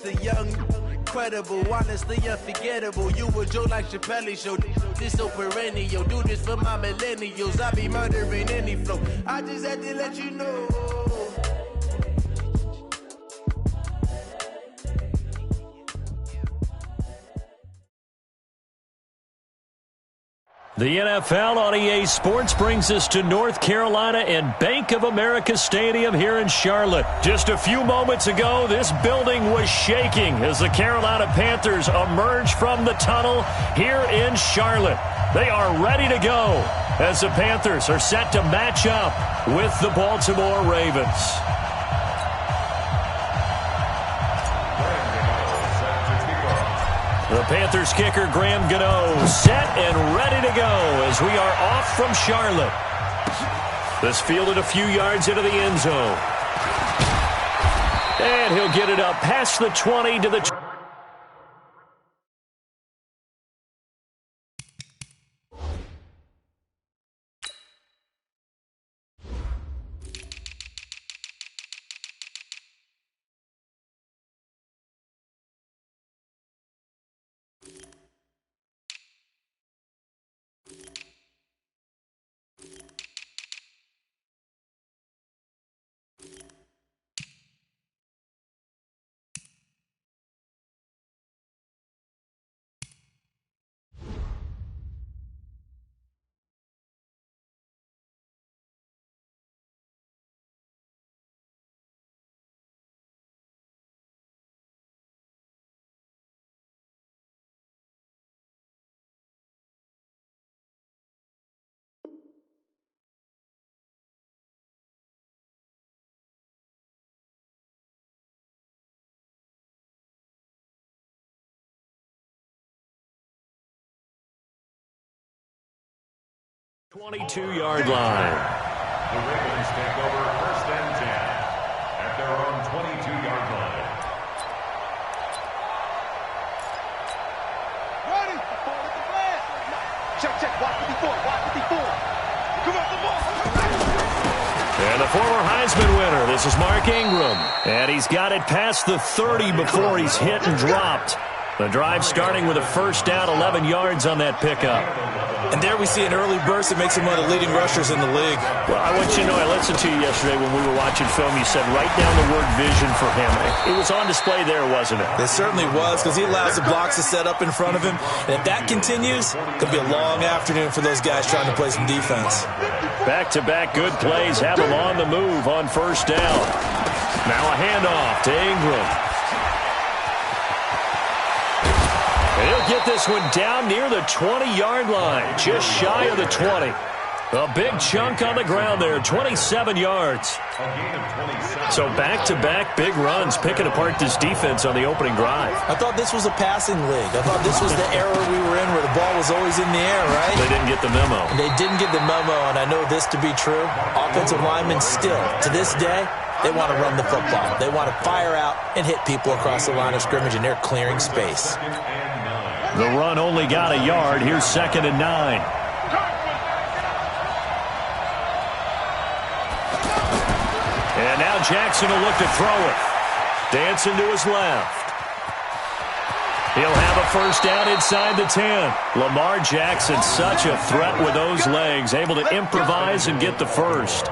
The young, incredible, honestly unforgettable. You a Joe like Chappelle show. This so perennial. Do this for my millennials. I be murdering any flow. I just had to let you know. The NFL on EA Sports brings us to North Carolina and Bank of America Stadium here in Charlotte. Just a few moments ago, this building was shaking as the Carolina Panthers emerged from the tunnel here in Charlotte. They are ready to go as the Panthers are set to match up with the Baltimore Ravens. The Panthers kicker, Graham Gano, set and ready to go as we are off from Charlotte. This fielded a few yards into the end zone. And he'll get it up past the 20 to the 20. .22-yard line. The Ravens take over 1st and 10 at their own 22-yard line. Ready? Ball at the flag. Check. Watch 54. Come on, the ball. And the former Heisman winner, this is Mark Ingram. And he's got it past the 30 before he's hit and dropped. The drive starting with a first down, 11 yards on that pickup. And there we see an early burst that makes him one of the leading rushers in the league. Well, I want you to know, I listened to you yesterday when we were watching film. You said write down the word vision for him. It was on display there, wasn't it? It certainly was, because he allows the blocks to set up in front of him. And if that continues, it could be a long afternoon for those guys trying to play some defense. Back-to-back good plays have him on the move on first down. Now a handoff to Ingram. He'll get this one down near the 20-yard line, just shy of the 20. A big chunk on the ground there, 27 yards. So back-to-back big runs, picking apart this defense on the opening drive. I thought this was a passing league. I thought this was the era we were in where the ball was always in the air, right? They didn't get the memo. And they didn't get the memo, and I know this to be true. Offensive linemen still, to this day, they want to run the football. They want to fire out and hit people across the line of scrimmage, and they're clearing space. The run only got a yard. Here's 2nd and 9. And now Jackson will look to throw it. Dancing to his left. He'll have a first down inside the 10. Lamar Jackson, such a threat with those legs, able to improvise and get the first.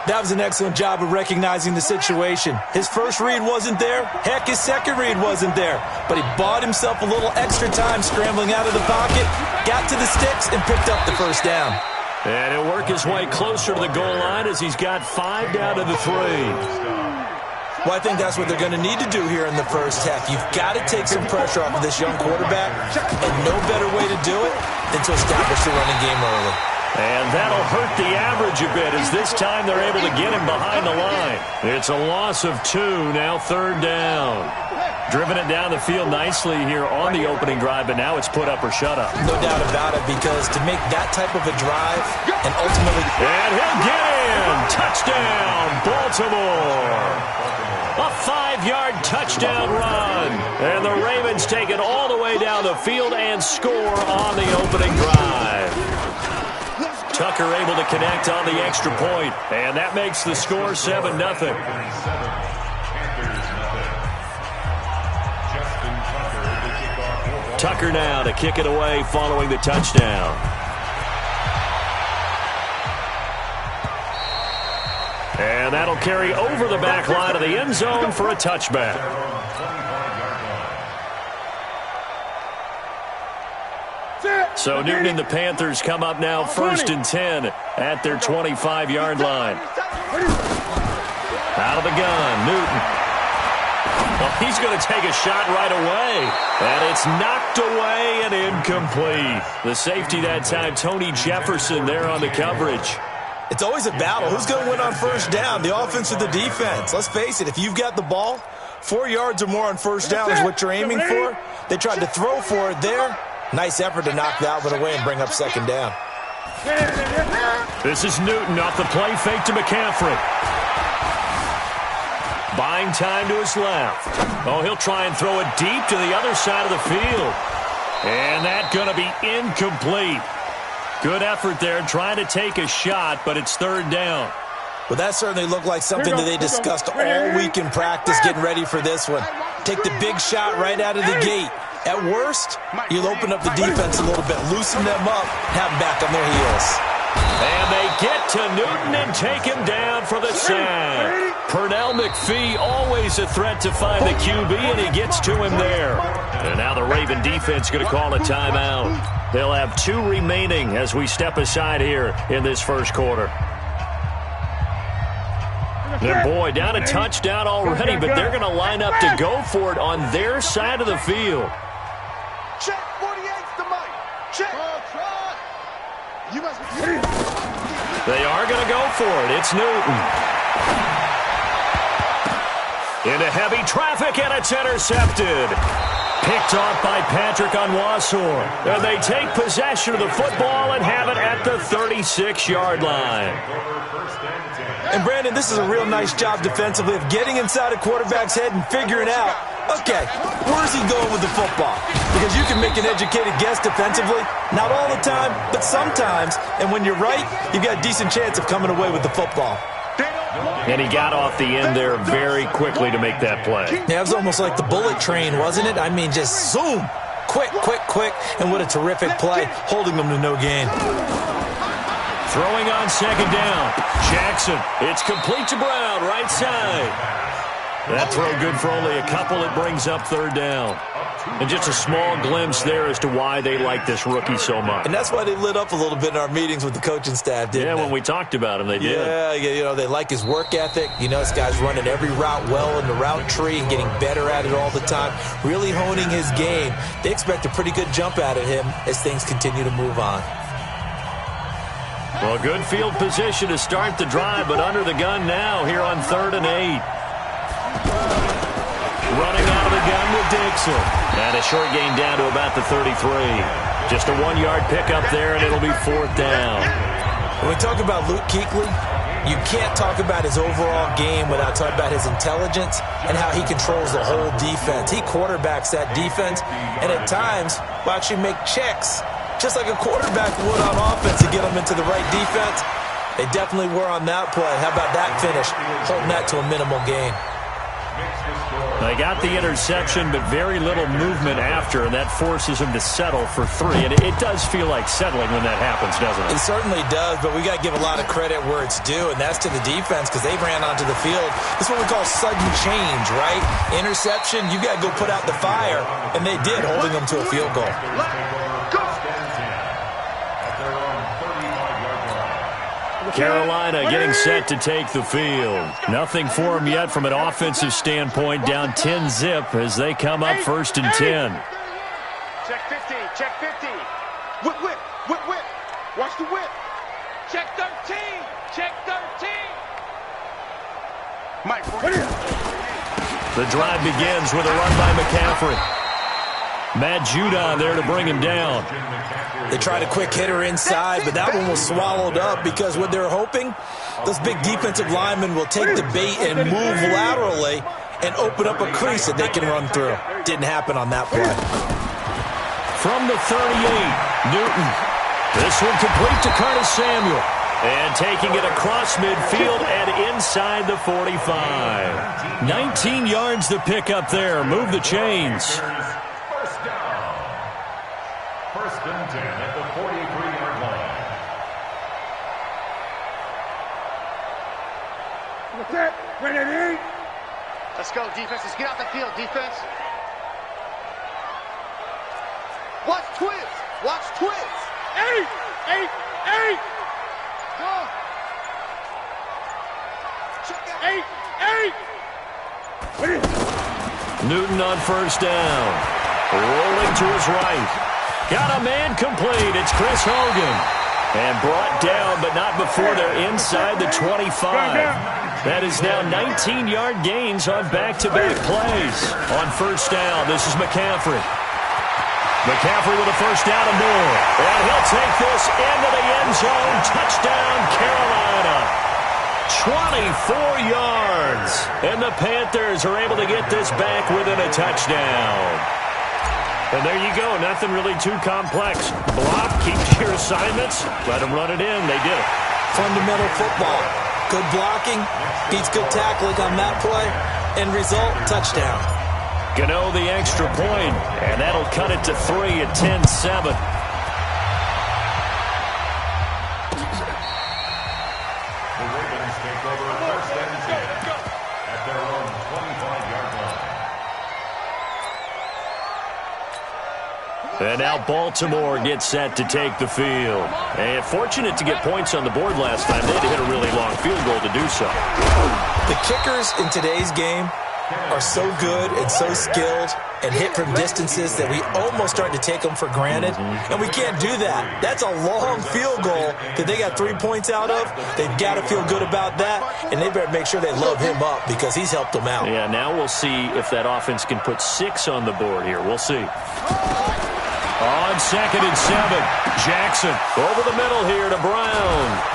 That was an excellent job of recognizing the situation. His first read wasn't there. Heck, his second read wasn't there. But he bought himself a little extra time scrambling out of the pocket, got to the sticks, and picked up the first down. And he'll work his way closer to the goal line as he's got 5 down to the 3. Well, I think that's what they're going to need to do here in the first half. You've got to take some pressure off of this young quarterback, and no better way to do it than to establish the running game early. And that'll hurt the average a bit as this time they're able to get him behind the line. It's a loss of 2, now 3rd down. Driven it down the field nicely here on the opening drive, but now it's put up or shut up. No doubt about it, because to make that type of a drive and ultimately... And he'll get in! Touchdown, Baltimore! A 5-yard touchdown run. And the Ravens take it all the way down the field and score on the opening drive. Tucker able to connect on the extra point, and that makes the score 7-0. Tucker now to kick it away following the touchdown. And that'll carry over the back line of the end zone for a touchback. So Newton and the Panthers come up now 1st and 10 at their 25-yard line. Out of the gun, Newton. Well, he's going to take a shot right away. And it's knocked away and incomplete. The safety that time, Tony Jefferson there on the coverage. It's always a battle. Who's going to win on first down, the offense or the defense? Let's face it, if you've got the ball, 4 yards or more on first down is what you're aiming for. They tried to throw for it there. Nice effort to knock that one away and bring up second down. This is Newton off the play fake to McCaffrey. Buying time to his left. Oh, he'll try and throw it deep to the other side of the field. And that's going to be incomplete. Good effort there trying to take a shot, but it's third down. Well, that certainly looked like something that they discussed all week in practice getting ready for this one. Take the big shot right out of the gate. At worst, you'll open up the defense a little bit, loosen them up, have them back on their heels. And they get to Newton and take him down for the sack. Pernell McPhee, always a threat to find the QB, and he gets to him there. And now the Raven defense going to call a timeout. They'll have 2 remaining as we step aside here in this first quarter. And boy, down a touchdown already, but they're going to line up to go for it on their side of the field. Check 48's the mic. Check. You must be. They are going to go for it. It's Newton. Into heavy traffic, and it's intercepted. Picked off by Patrick Onwuasor. And they take possession of the football and have it at the 36-yard line. And, Brandon, this is a real nice job defensively of getting inside a quarterback's head and figuring out, okay, where's he going with the football? Because you can make an educated guess defensively. Not all the time, but sometimes. And when you're right, you've got a decent chance of coming away with the football. And he got off the end there very quickly to make that play. Yeah, it was almost like the bullet train, wasn't it? I mean, just zoom. Quick, quick, quick. And what a terrific play, holding them to no gain. Throwing on second down. Jackson. It's complete to Brown, right side. That throw good for only a couple. It brings up third down. And just a small glimpse there as to why they like this rookie so much. And that's why they lit up a little bit in our meetings with the coaching staff, didn't they? Yeah, when we talked about him, they did. Yeah, you know, they like his work ethic. You know, this guy's running every route well in the route tree and getting better at it all the time, really honing his game. They expect a pretty good jump out of him as things continue to move on. Well, good field position to start the drive, but under the gun now here on 3rd and 8. Running out of the gun with Dixon. And a short gain down to about the 33. Just a 1-yard pickup there, and it'll be 4th down. When we talk about Luke Kuechly, you can't talk about his overall game without talking about his intelligence and how he controls the whole defense. He quarterbacks that defense, and at times will actually make checks, just like a quarterback would on offense to get them into the right defense. They definitely were on that play. How about that finish? Holding that to a minimal gain. They got the interception, but very little movement after, and that forces him to settle for 3. And it does feel like settling when that happens, doesn't it? It certainly does, but we got to give a lot of credit where it's due, and that's to the defense because they ran onto the field. This is what we call sudden change, right? Interception, you got to go put out the fire, and they did, holding them to a field goal. Carolina getting set to take the field. Nothing for them yet from an offensive standpoint. Down 10-zip as they come up 1st and 10. Check 50, check 50. Whip, whip, whip, whip. Watch the whip. Check 13, check 13. Mike, the drive begins with a run by McCaffrey. Matt Judon there to bring him down. They tried a quick hitter inside, but that one was swallowed up because what they're hoping, those big defensive linemen will take the bait and move laterally and open up a crease that they can run through. Didn't happen on that play. From the 38, Newton. This one complete to Curtis Samuel. And taking it across midfield and inside the 45. 19 yards to pick up there. Move the chains. first and 10 at the 43-yard line. That's it. Ready? Let's go, defense. Let's get out the field, defense. Watch twins. Watch twins. 8, 8, 8. Go. 8, 8. Newton on first down. Rolling to his right. Got a man complete. It's Chris Hogan. And brought down, but not before they're inside the 25. That is now 19-yard gains on back-to-back plays. On first down, this is McCaffrey. McCaffrey with a first down and more. And he'll take this into the end zone. Touchdown, Carolina. 24 yards. And the Panthers are able to get this back within a touchdown. And there you go. Nothing really too complex. Block, keep your assignments, let them run it in. They did it. Fundamental football. Good blocking, beats good tackling on that play. End result, touchdown. Gano the extra point, and that'll cut it to 3 at 10-7. The Ravens take over first and 10 at their own 25-yard line. And now Baltimore gets set to take the field. And fortunate to get points on the board last time. They had to hit a really long field goal to do so. The kickers in today's game are so good and so skilled and hit from distances that we almost start to take them for granted. And we can't do that. That's a long field goal that they got 3 points out of. They've got to feel good about that, and they better make sure they load him up because he's helped them out. Yeah, now we'll see if that offense can put 6 on the board here. We'll see. On second and 7, Jackson over the middle here to Brown.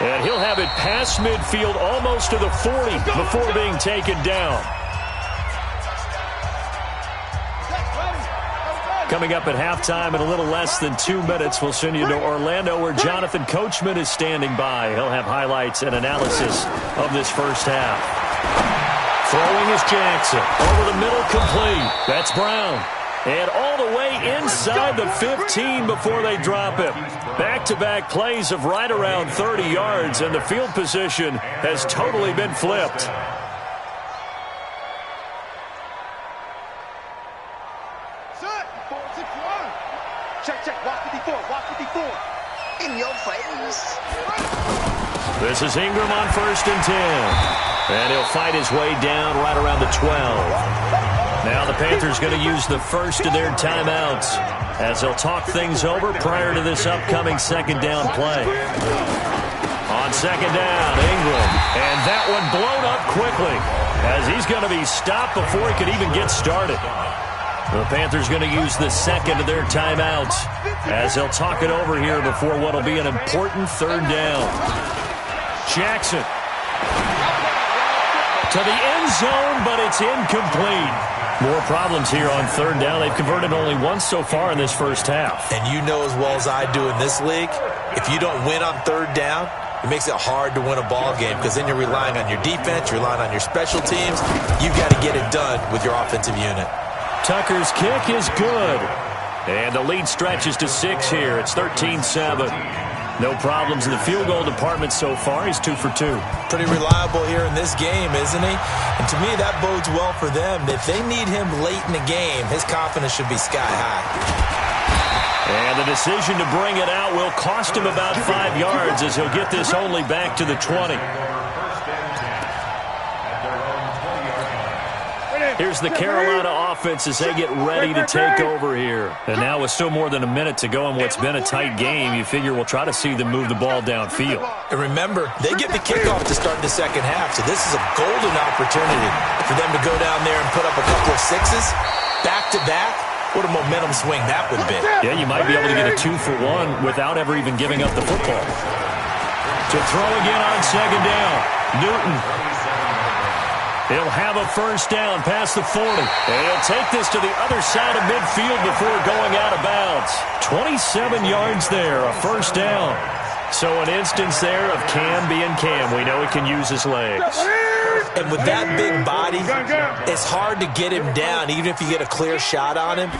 And he'll have it past midfield almost to the 40 before being taken down. Coming up at halftime in a little less than 2 minutes, we'll send you to Orlando where Jonathan Coachman is standing by. He'll have highlights and analysis of this first half. Throwing is Jackson. Over the middle, complete. That's Brown. And all the way inside the 15 before they drop it. Back-to-back plays of right around 30 yards, and the field position has totally been flipped. Check. Walk 54. In your face. This is Ingram on first and 10. And he'll fight his way down right around the 12. Now the Panthers going to use the first of their timeouts as they'll talk things over prior to this upcoming second down play. On second down, Ingram. And that one blown up quickly as he's going to be stopped before he could even get started. The Panthers going to use the second of their timeouts as they'll talk it over here before what will be an important third down. Jackson to the end zone, but it's incomplete. More problems here on third down. They've converted only once so far in this first half. And you know as well as I do in this league, if you don't win on third down, it makes it hard to win a ball game because then you're relying on your defense, you're relying on your special teams. You've got to get it done with your offensive unit. Tucker's kick is good. And the lead stretches to 6 here. It's 13-7. No problems in the field goal department so far. He's 2 for 2. Pretty reliable here in this game, isn't he? And to me, that bodes well for them. If they need him late in the game, his confidence should be sky high. And the decision to bring it out will cost him about 5 yards as he'll get this only back to the 20. Here's the Carolina offense as they get ready to take over here. And now with still more than a minute to go in what's been a tight game, you figure we'll try to see them move the ball downfield. And remember, they get the kickoff to start the second half, so this is a golden opportunity for them to go down there and put up a couple of sixes back-to-back. What a momentum swing that would be. Yeah, you might be able to get a 2-for-1 without ever even giving up the football. To throw again on second down, Newton. He'll have a first down past the 40. And he'll take this to the other side of midfield before going out of bounds. 27 yards there, a first down. So an instance there of Cam being Cam. We know he can use his legs. And with that big body, it's hard to get him down, even if you get a clear shot on him.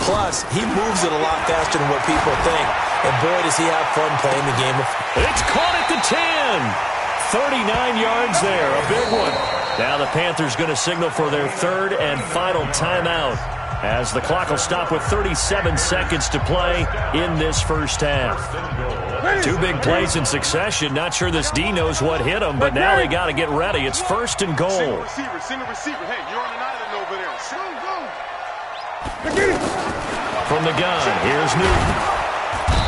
Plus, he moves it a lot faster than what people think. And boy, does he have fun playing the game. It's caught at the 10. 39 yards there, a big one. Now the Panthers going to signal for their third and final timeout, as the clock will stop with 37 seconds to play in this first half. Two big plays in succession. Not sure this D knows what hit him, but now they got to get ready. It's first and goal. Single receiver. Hey, you're on an island over there. From the gun, here's Newton.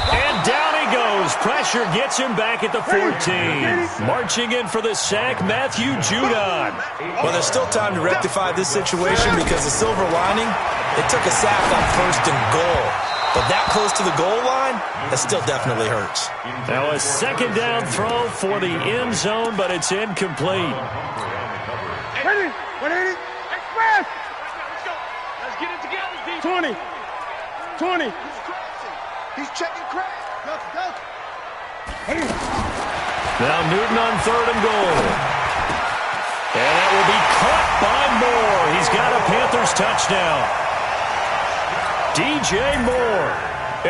And down he goes. Pressure gets him back at the 14. Marching in for the sack, Matthew Judon. Well, there's still time to rectify this situation because the silver lining, it took a sack on first and goal. But that close to the goal line, that still definitely hurts. Now a second down throw for the end zone, but it's incomplete. 180. Express. Let's go. Let's get it together, D. 20. He's checking crack. Go. Now Newton on third and goal. And that will be caught by Moore. He's got a Panthers touchdown. DJ Moore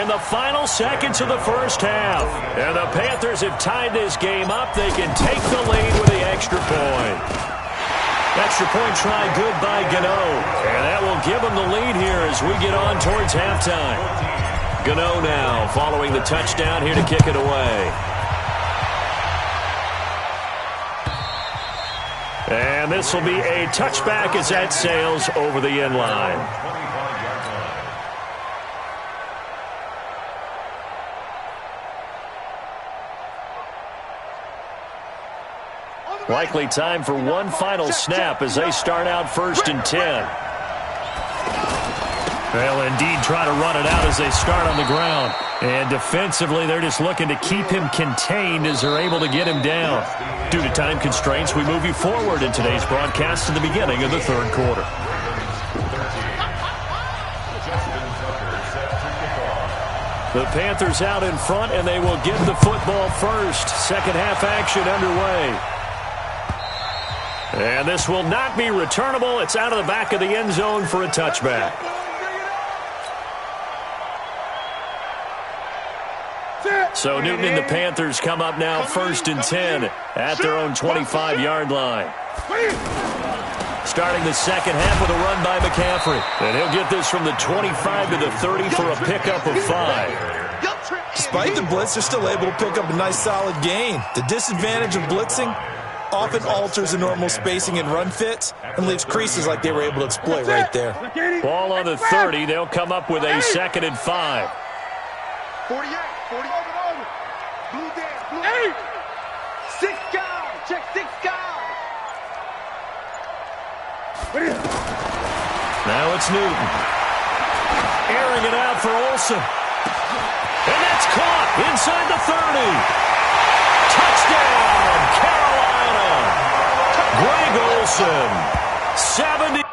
in the final seconds of the first half. And the Panthers have tied this game up. They can take the lead with the extra point. Extra point try good by Gano. And that will give them the lead here as we get on towards halftime. Gano now following the touchdown here to kick it away. And this will be a touchback as that sails over the end line. Likely time for one final snap as they start out first and 10. They'll indeed try to run it out as they start on the ground. And defensively, they're just looking to keep him contained as they're able to get him down. Due to time constraints, we move you forward in today's broadcast to the beginning of the third quarter. The Panthers out in front, and they will get the football first. Second half action underway. And this will not be returnable. It's out of the back of the end zone for a touchback. So Newton and the Panthers come up now first and 10 at their own 25-yard line. Starting the second half with a run by McCaffrey. And he'll get this from the 25 to the 30 for a pickup of 5. Despite the blitz, they're still able to pick up a nice solid gain. The disadvantage of blitzing often alters the normal spacing and run fits and leaves creases like they were able to exploit right there. Ball on the 30. They'll come up with a second and 5. 48. Blue dance. 6 guys. Check 6 guys. Now it's Newton. Airing it out for Olsen. And that's caught inside the 30. Touchdown, Carolina. Greg Olsen, 70.